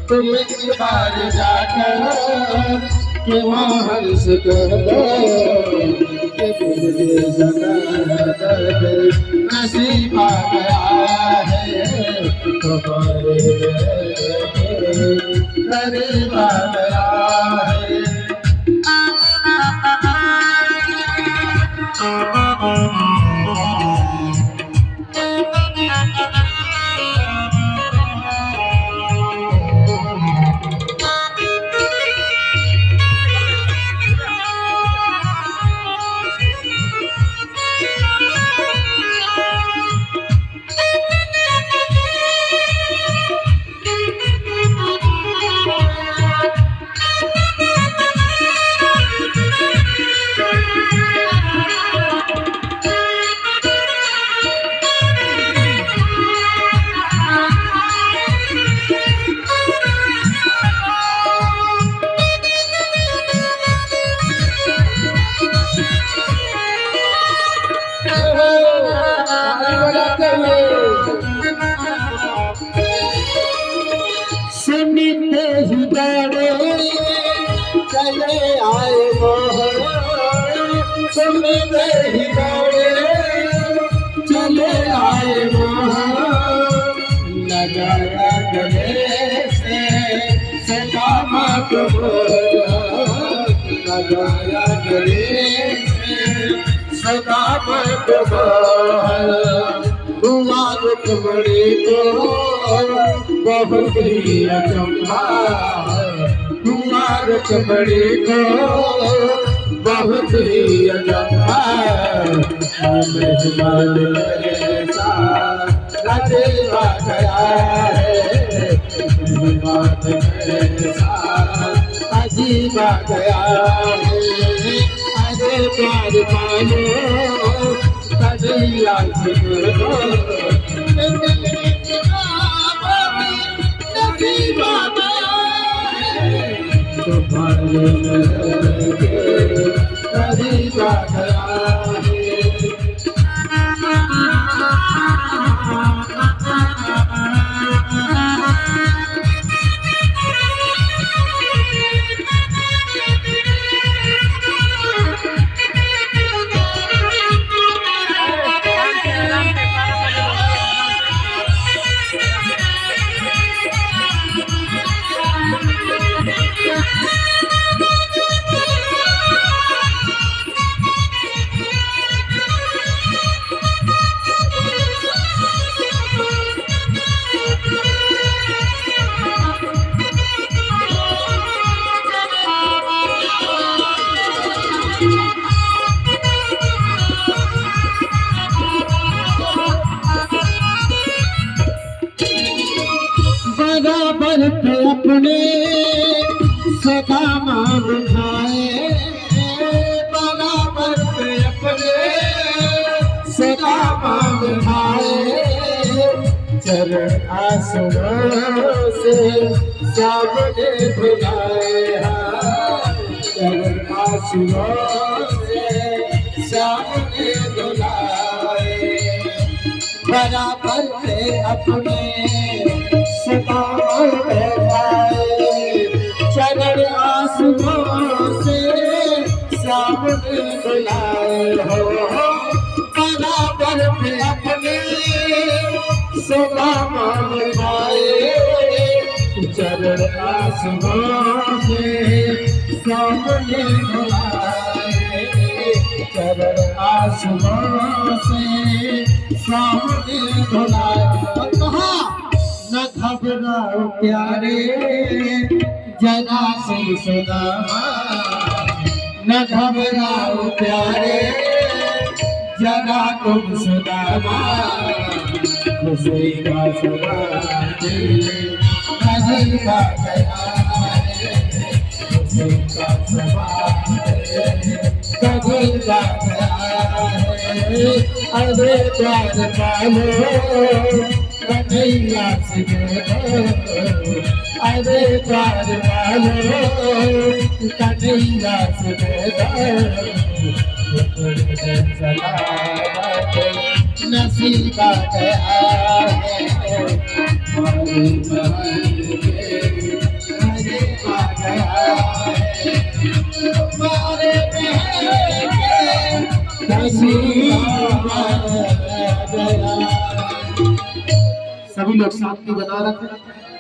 तुम एक बार जाकर कि हंस कर दो कि मुझे जगह नसीब आ गया है तुम्हारे करीब आ गया है। सुनते ही डरे चले आए मोहन, सुनते ही डरे चले आए मोहन, लगाया गले से सदामत लगाया गले से सदामत हुआ रुकमणी को बहुत ही अचंभा, हुआ रुकमणी को बहुत ही अचंभा, मेहमान ऐसा रचेवा गया है, मेहमान ऐसा अजीबा गया है। अरे प्यार मानो कन्हैया तुम्हारे करीब आ गया है। बराबर पे अपने सदाम उठाए, बराबर पे अपने सदाम उठाए, चरण आसमां से सामने बुलाए, चरण आसमां से सामने बुलाए, बराबर पे अपने सदाम बैठाए, चरण आसमां से सामने बुलाए हो, बराबर पे अपने सदाम बैठाए, चरण आसमां से सामने बुलाए, चरण आसमां से सामने बुलाए। कहा न घबराओ प्यारे जरा से सुदामा, न घबराओ प्यारे जरा तुम सुदामा, खुशी का समा नहीं का गया, खुशी का समा कभी का गया, अरे प्यार पालो कन्हैया से अरे प्यार पालो कन्हैया से नसीबा गया है। सभी लोग शांति बना रखें।